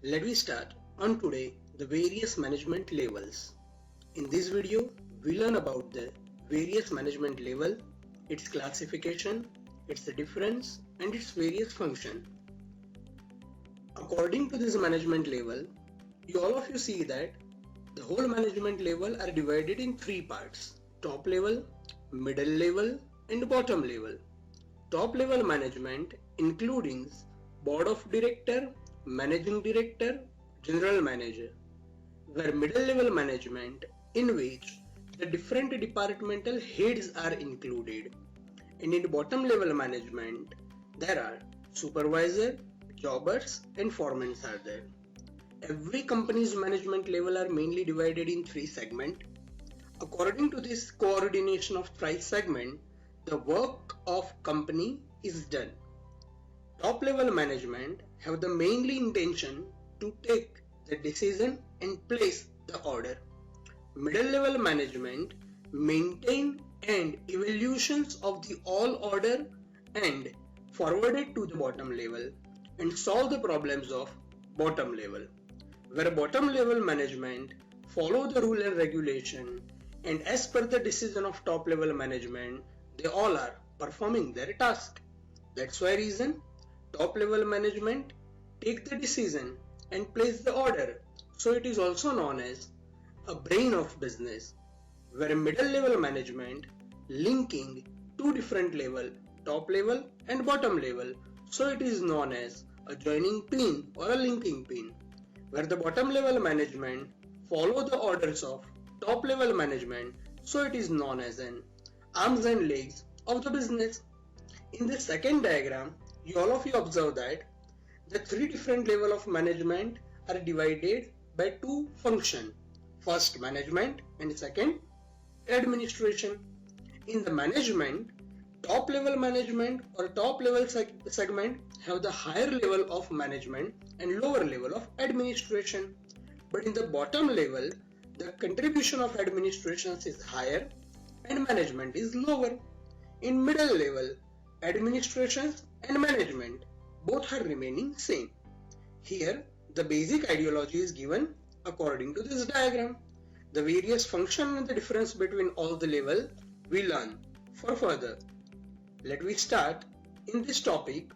Let me start on today the various management levels. In this video, we learn about the various management level, its classification, its difference and its various function. According to this management level, all of you see that the whole management level are divided in three parts: top level, middle level and bottom level. Top level management including board of director, managing director, general manager, where middle level management in which the different departmental heads are included, and in bottom level management there are supervisor, jobbers and foremen are there. Every company's management level are mainly divided in three segments. According to this coordination of three segments, the work of company is done. Top level management have the mainly intention to take the decision and place the order. Middle level management maintain and evaluations of the all order and forward it to the bottom level and solve the problems of bottom level, where bottom level management follow the rule and regulation, and as per the decision of top level management they all are performing their task. That's why reason top level management take the decision and place the order, so it is also known as a brain of business, where middle level management linking two different level, top level and bottom level, so it is known as a joining pin or a linking pin, where the bottom level management follow the orders of top level management, so it is known as an arms and legs of the business. In the second diagram, all of you observe that the three different level of management are divided by two functions. First management and second administration. In the management, top level management or top level segment have the higher level of management and lower level of administration. But in the bottom level, the contribution of administrations is higher and management is lower. In middle level, administrations and management both are remaining same. Here, the basic ideology is given according to this diagram. The various function and the difference between all the level we learn. For further, let me start in this topic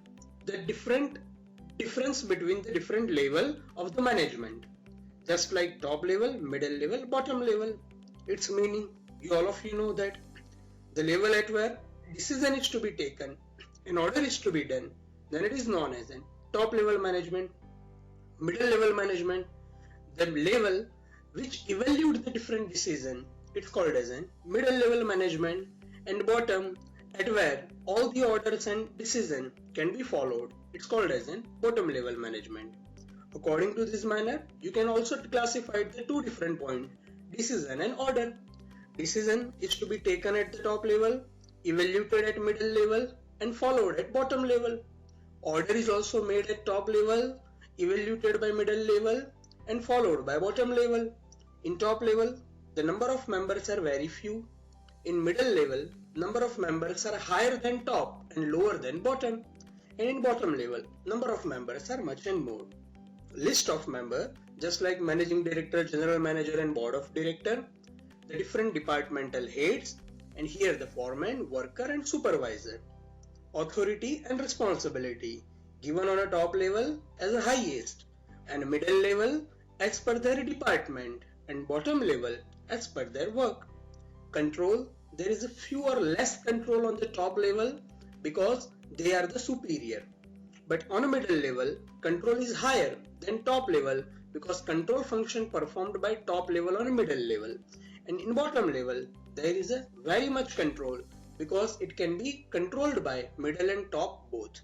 the difference between the different level of the management. Just like top level, middle level, bottom level. Its meaning, all of you know that the level at where decision is to be taken, an order is to be done, then it is known as a top level management. Middle level management, the level which evaluate the different decision, it's called as a middle level management. And bottom, at where all the orders and decision can be followed, it's called as a bottom level management. According to this manner, you can also classify the two different points, decision and order. Decision is to be taken at the top level, evaluated at middle level and followed at bottom level. Order is also made at top level, evaluated by middle level and followed by bottom level. In top level, the number of members are very few. In middle level, number of members are higher than top and lower than bottom. And in bottom level, number of members are much and more. List of member, just like managing director, general manager and board of director, the different departmental heads, and here the foreman, worker and supervisor. Authority and responsibility given on a top level as a highest, and middle level as per their department, and bottom level as per their work. Control, there is a few or less control on the top level because they are the superior. But on a middle level, control is higher than top level because control function performed by top level or middle level. And in bottom level, there is a very much control because it can be controlled by middle and top both.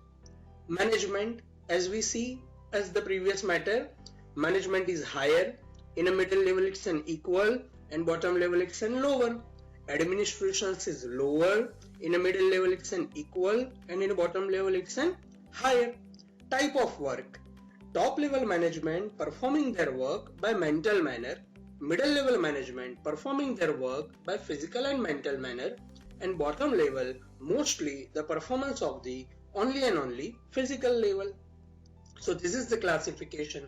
Management, as we see as the previous matter, management is higher. In a middle level it's an equal and bottom level it's an lower. Administrations is lower. In a middle level it's an equal and in a bottom level it's an higher. Type of work. Top level management performing their work by mental manner. Middle level management performing their work by physical and mental manner, and bottom level mostly the performance of the only and only physical level. So this is the classification.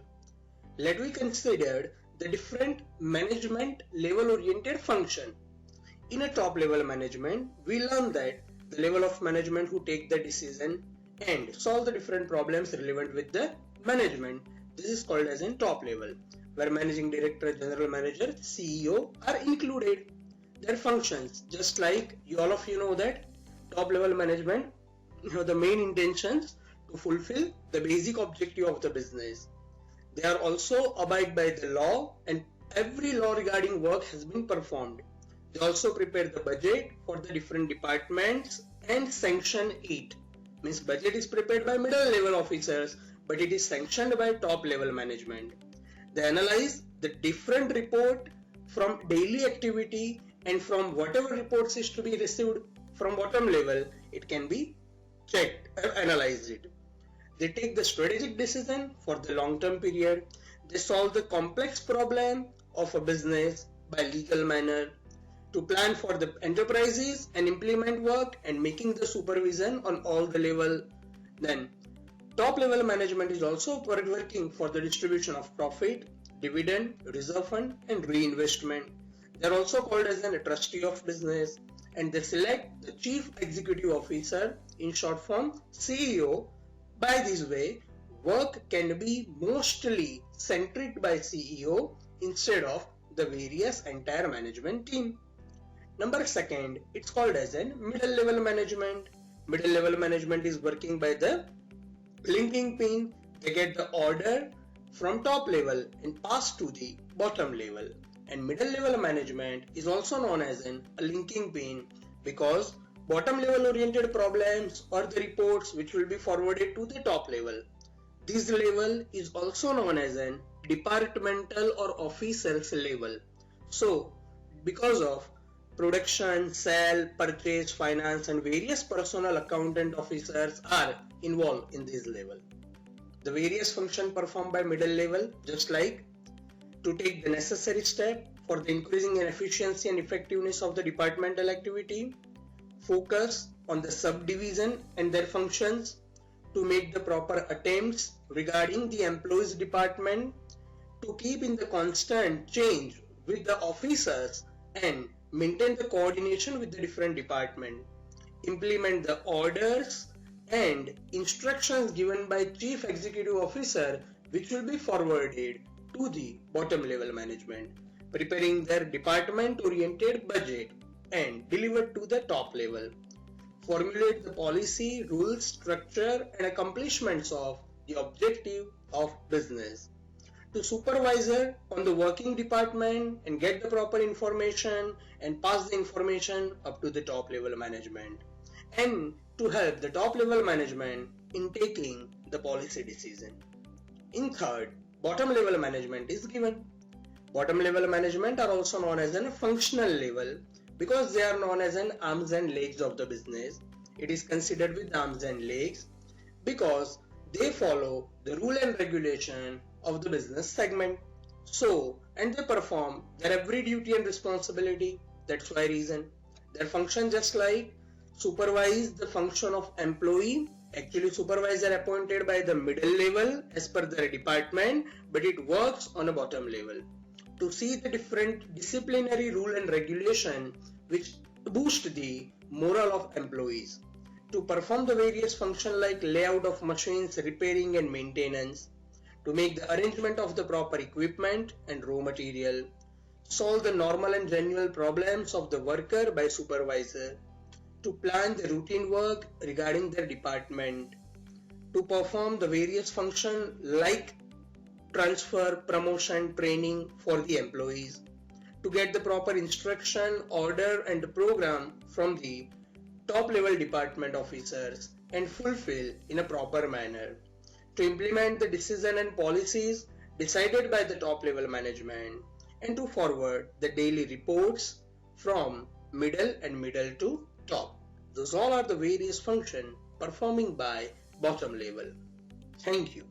let we consider the different management level oriented function. In a top level management, we learn that the level of management who take the decision and solve the different problems relevant with the management. This is called as in top level, where managing director, general manager, CEO are included. Their functions, just like all of you know that top level management have the main intentions to fulfill the basic objective of the business. They are also abide by the law, and every law regarding work has been performed. They also prepare the budget for the different departments and sanction it. Means budget is prepared by middle level officers, but it is sanctioned by top level management. They analyze the different report from daily activity, and from whatever reports is to be received from bottom level, it can be checked or analyzed it. They take the strategic decision for the long-term period. They solve the complex problem of a business by legal manner, to plan for the enterprises and implement work and making the supervision on all the level. Then top level management is also working for the distribution of profit, dividend, reserve fund and reinvestment. They are also called as a trustee of business, and they select the chief executive officer, in short form CEO. By this way, work can be mostly centric by CEO instead of the various entire management team. Number second, it's called as a middle level management. Middle level management is working by the linking pin. They get the order from top level and pass to the bottom level. And middle level management is also known as a linking pin, because bottom level oriented problems or the reports which will be forwarded to the top level. This level is also known as an departmental or officers level. So because of production, sale, purchase, finance and various personnel accountant officers are involved in this level. The various functions performed by middle level, just like to take the necessary step for the increasing in efficiency and effectiveness of the departmental activity, focus on the subdivision and their functions, to make the proper attempts regarding the employees department, to keep in the constant change with the officers and maintain the coordination with the different department, implement the orders and instructions given by chief executive officer which will be forwarded to the bottom level management, preparing their department oriented budget and delivered to the top level, formulate the policy, rules, structure and accomplishments of the objective of business, to supervisor on the working department and get the proper information and pass the information up to the top level management, and to help the top level management in taking the policy decision. In third, bottom level management is given. Bottom level management are also known as a functional level, because they are known as an arms and legs of the business. It is considered with arms and legs because they follow the rule and regulation of the business segment. So, and they perform their every duty and responsibility. That's why reason. Their function just like supervise the function of employee. Actually, supervisor appointed by the middle level as per their department, but it works on a bottom level to see the different disciplinary rule and regulation which boost the morale of employees, to perform the various functions like layout of machines, repairing and maintenance, to make the arrangement of the proper equipment and raw material, solve the normal and genuine problems of the worker by supervisor, to plan the routine work regarding their department, to perform the various functions like transfer, promotion, training for the employees, to get the proper instruction, order and program from the top level department officers and fulfill in a proper manner, to implement the decision and policies decided by the top level management, and to forward the daily reports from middle and middle to top. Those all are the various functions performing by bottom level. Thank you.